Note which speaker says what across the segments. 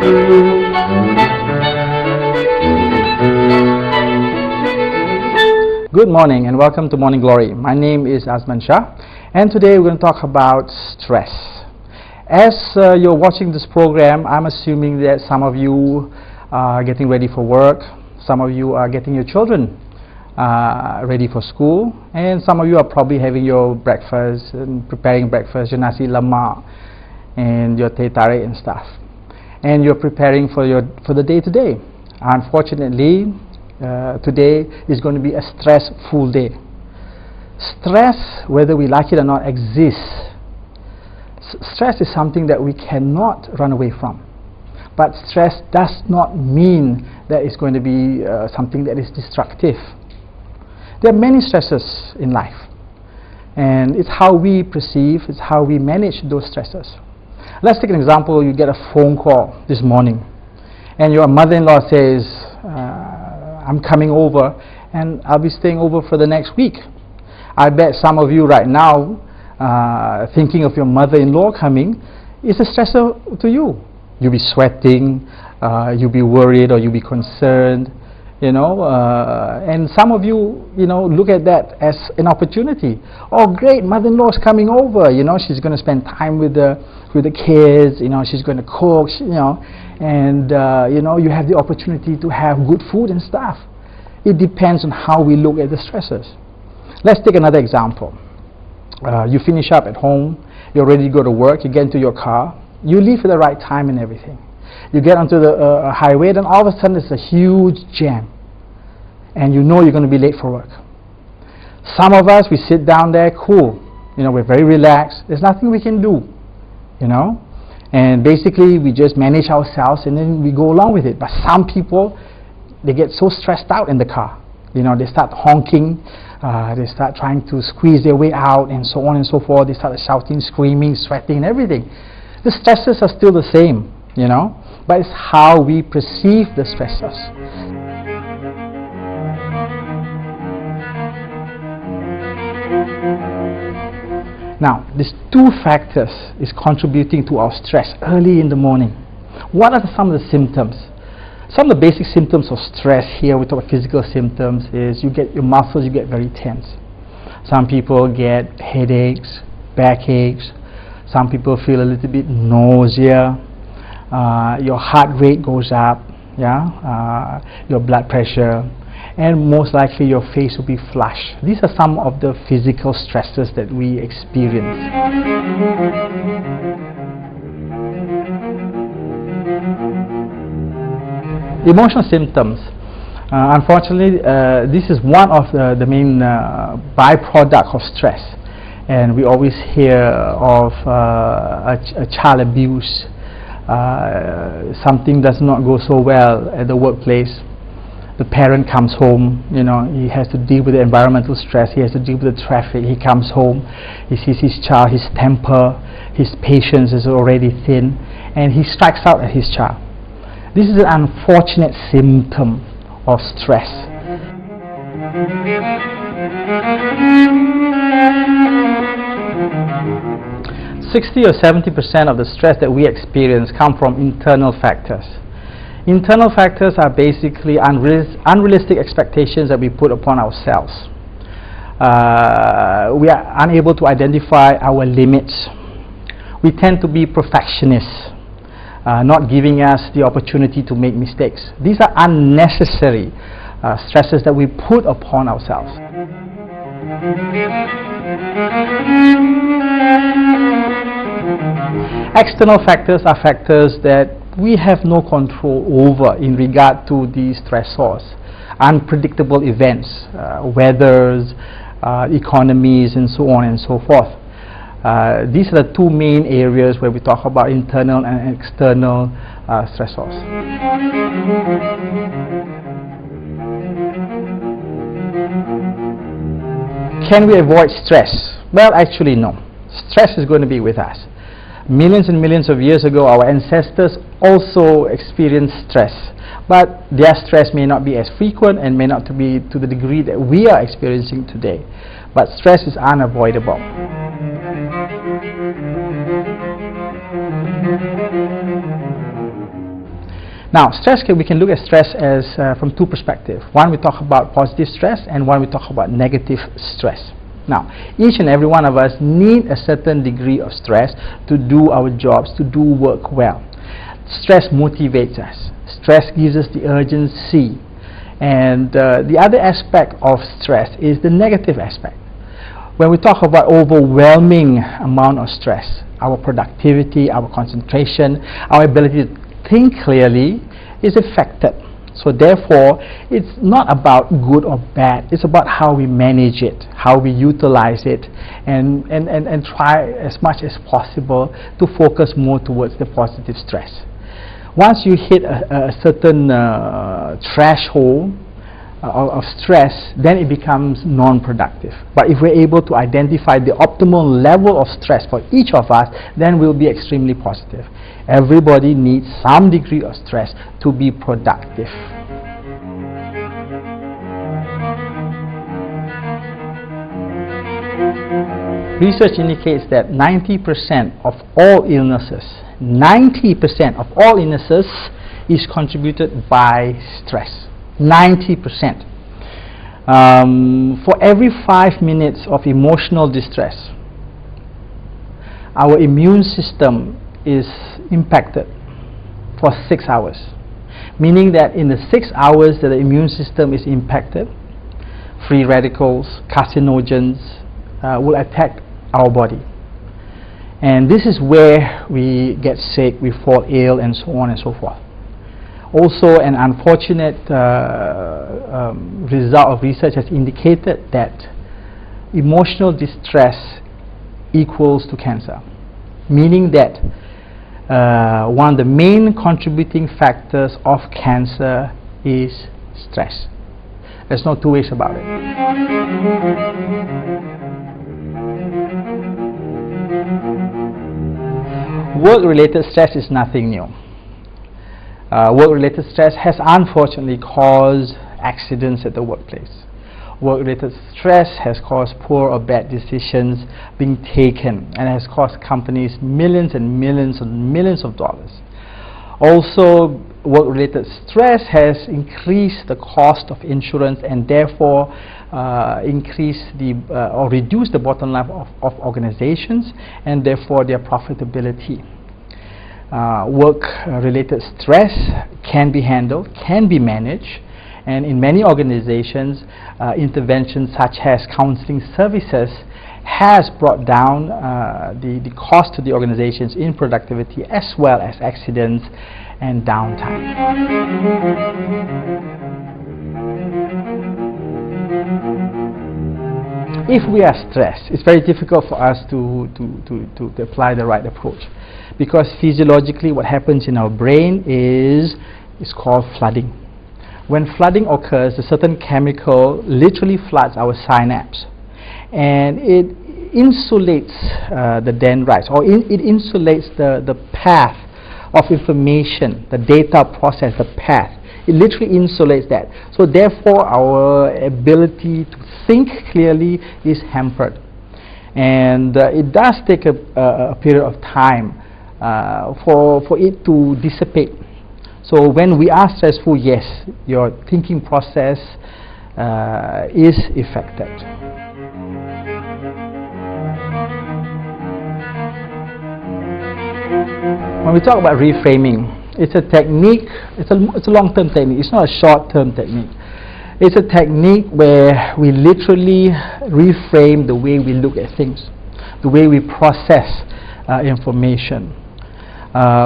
Speaker 1: Good morning and welcome to Morning Glory. My name is Azman Shah, and today we're going to talk about stress. As you're watching this program, I'm assuming that some of you are getting ready for work, some of you are getting your children ready for school, and some of you are probably having your breakfast and preparing breakfast, your nasi lemak and your teh tarik and stuff, and you're preparing for the day today. Unfortunately, today is going to be a stressful day. Stress, whether we like it or not, exists. Stress is something that we cannot run away from. But stress does not mean that it's going to be something that is destructive. There are many stresses in life, and it's how we perceive, it's how we manage those stresses. Let's take an example. You get a phone call this morning, and your mother-in-law says, I'm coming over and I'll be staying over for the next week. I bet some of you right now thinking of your mother-in-law coming is a stressor to you. You'll be sweating, you'll be worried, or you'll be concerned, and some of you, look at that as an opportunity. Oh great, mother-in-law is coming over, she's going to spend time with the kids, she's going to cook, and you have the opportunity to have good food and stuff. It depends on how we look at the stresses. Let's take another example. You finish up at home, you're ready to go to work, you get into your car, you leave at the right time and everything. You get onto the highway, then all of a sudden there's a huge jam, and you're going to be late for work. Some of us, we sit down there, cool, we're very relaxed, there's nothing we can do, and basically we just manage ourselves and then we go along with it. But some people, they get so stressed out in the car, they start honking, they start trying to squeeze their way out and so on and so forth. They start shouting, screaming, sweating and everything. The stresses are still the same, but it's how we perceive the stresses. Now, these two factors is contributing to our stress early in the morning. What are some of the symptoms? Some of the basic symptoms of stress here, we talk about physical symptoms, is you get your muscles, you get very tense. Some people get headaches, backaches. Some people feel a little bit nausea. Your heart rate goes up, your blood pressure, and most likely your face will be flushed. These are some of the physical stresses that we experience. Emotional symptoms. Unfortunately, this is one of the main byproduct of stress, and we always hear of a child abuse. Something does not go so well at the workplace. The parent comes home, he has to deal with the environmental stress, he has to deal with the traffic. He comes home, he sees his child, his temper, his patience is already thin, and he strikes out at his child. This is an unfortunate symptom of stress. 60 or 70% of the stress that we experience come from internal factors. Internal factors are basically unrealistic expectations that we put upon ourselves. We are unable to identify our limits. We tend to be perfectionists, not giving us the opportunity to make mistakes. These are unnecessary stresses that we put upon ourselves. External factors are factors that we have no control over in regard to these stressors. Unpredictable events, weathers, economies, and so on and so forth. These are the two main areas where we talk about internal and external stressors. Can we avoid stress? Well, actually no. Stress is going to be with us. Millions and millions of years ago, our ancestors also experienced stress, but their stress may not be as frequent and may not be to the degree that we are experiencing today. But stress is unavoidable. Now, we can look at stress as from two perspectives. One, we talk about positive stress, and one, we talk about negative stress. Now, each and every one of us need a certain degree of stress to do our jobs, to do work well. Stress motivates us. Stress gives us the urgency. And the other aspect of stress is the negative aspect. When we talk about overwhelming amount of stress, our productivity, our concentration, our ability to think clearly is affected. So therefore, it's not about good or bad, it's about how we manage it, how we utilize it, and try as much as possible to focus more towards the positive stress. Once you hit a certain threshold of stress, then it becomes non-productive. But if we're able to identify the optimal level of stress for each of us, then we'll be extremely positive. Everybody needs some degree of stress to be productive. Research indicates that 90% of all illnesses, 90% of all illnesses is contributed by stress. 90%. For every 5 minutes of emotional distress, our immune system is impacted for 6 hours. Meaning that in the 6 hours that the immune system is impacted, free radicals, carcinogens will attack our body. And this is where we get sick, we fall ill, and so on and so forth. Also, an unfortunate result of research has indicated that emotional distress equals to cancer, meaning that one of the main contributing factors of cancer is stress. There's no two ways about it. Work-related stress is nothing new. Work-related stress has unfortunately caused accidents at the workplace. Work-related stress has caused poor or bad decisions being taken and has cost companies millions and millions and millions of dollars. Also, work-related stress has increased the cost of insurance and therefore increased or reduced the bottom line of organizations and therefore their profitability. Work-related stress can be handled, can be managed, and in many organizations, interventions such as counseling services has brought down the cost to the organizations in productivity as well as accidents and downtime. If we are stressed, it's very difficult for us to apply the right approach, because physiologically what happens in our brain is called flooding. When flooding occurs, a certain chemical literally floods our synapse, and it insulates the dendrites, or it insulates the path of information, the data process, the path. It literally insulates that. So therefore our ability to think clearly is hampered. And it does take a period of time for it to dissipate. So when we are stressful, yes, your thinking process is affected. When we talk about reframing, it's a technique, it's a long-term technique, it's not a short-term technique. It's a technique where we literally reframe the way we look at things, the way we process information.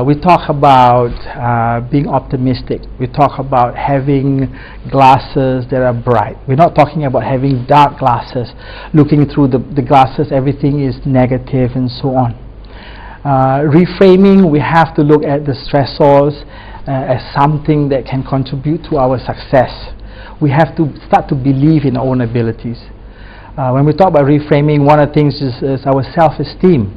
Speaker 1: We talk about being optimistic. We talk about having glasses that are bright. We're not talking about having dark glasses. Looking through the glasses, everything is negative and so on. Reframing, we have to look at the stressors as something that can contribute to our success. We have to start to believe in our own abilities. When we talk about reframing, one of the things is our self-esteem.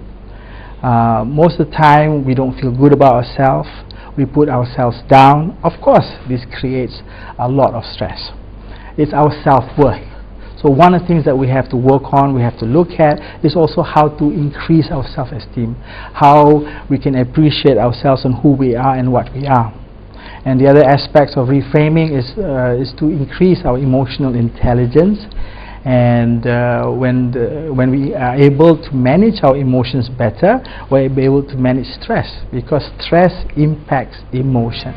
Speaker 1: Most of the time we don't feel good about ourselves, we put ourselves down. Of course this creates a lot of stress. It's our self-worth. So one of the things that we have to work on, we have to look at, is also how to increase our self-esteem, how we can appreciate ourselves and who we are and what we are. And the other aspects of reframing is to increase our emotional intelligence. And when we are able to manage our emotions better, we're able to manage stress, because stress impacts emotions.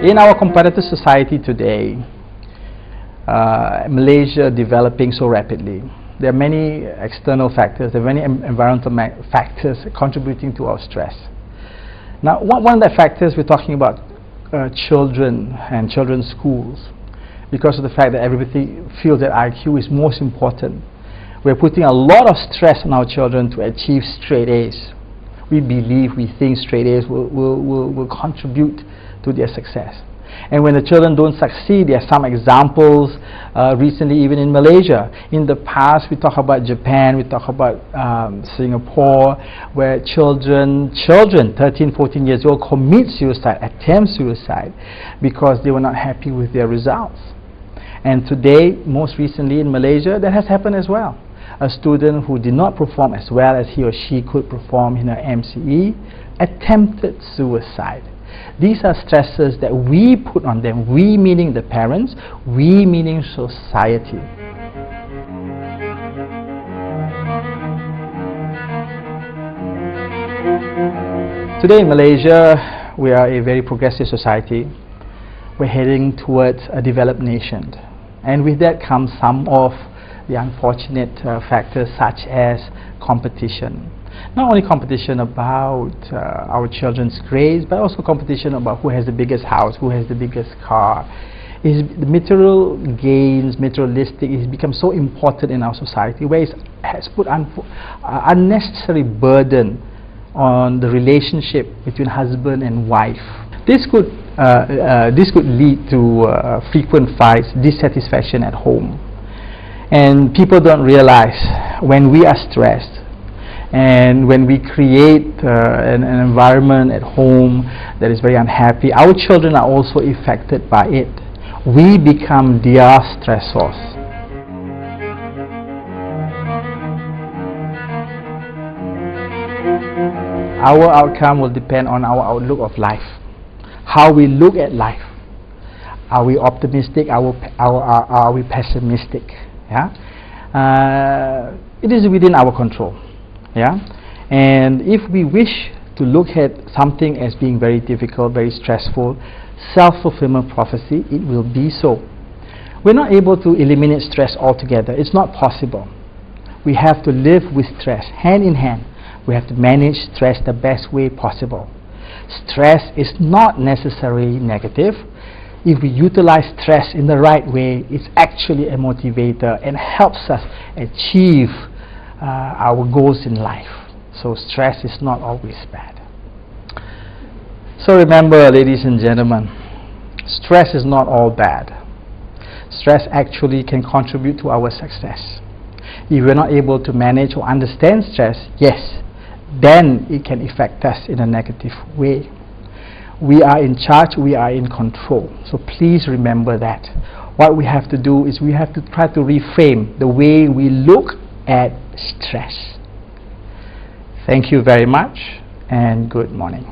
Speaker 1: In our competitive society today, Malaysia developing so rapidly, there are many external factors, there are many environmental factors contributing to our stress. Now, one of the factors we're talking about children and children's schools, because of the fact that everybody feels that IQ is most important. We're putting a lot of stress on our children to achieve straight A's. We think straight A's will contribute to their success. And when the children don't succeed, there are some examples recently even in Malaysia. In the past, we talk about Japan, we talk about Singapore, where children 13, 14 years old commit suicide, attempt suicide, because they were not happy with their results. And today, most recently in Malaysia, that has happened as well. A student who did not perform as well as he or she could perform in her MCE attempted suicide. These are stresses that we put on them, we meaning the parents, we meaning society. Today in Malaysia, we are a very progressive society. We're heading towards a developed nation. And with that comes some of the unfortunate factors, such as competition. Not only competition about our children's grades, but also competition about who has the biggest house, who has the biggest car. The material gains, materialistic, has become so important in our society, where it has put unnecessary burden on the relationship between husband and wife. This could lead to frequent fights, dissatisfaction at home. And people don't realize, when we are stressed and when we create an environment at home that is very unhappy, our children are also affected by it. We become their stressors. Our outcome will depend on our outlook of life, how we look at life. Are we optimistic? Are we pessimistic? Yeah? It is within our control. Yeah? And if we wish to look at something as being very difficult, very stressful, self-fulfillment prophecy, it will be so. We're not able to eliminate stress altogether. It's not possible. We have to live with stress hand in hand. We have to manage stress the best way possible. Stress is not necessarily negative. If we utilize stress in the right way, it's actually a motivator and helps us achieve our goals in life. So stress is not always bad. So remember, ladies and gentlemen, stress is not all bad. Stress actually can contribute to our success. If we're not able to manage or understand stress, yes, then it can affect us in a negative way. We are in charge, we are in control. So please remember that. What we have to do is we have to try to reframe the way we look at stress. Thank you very much and good morning.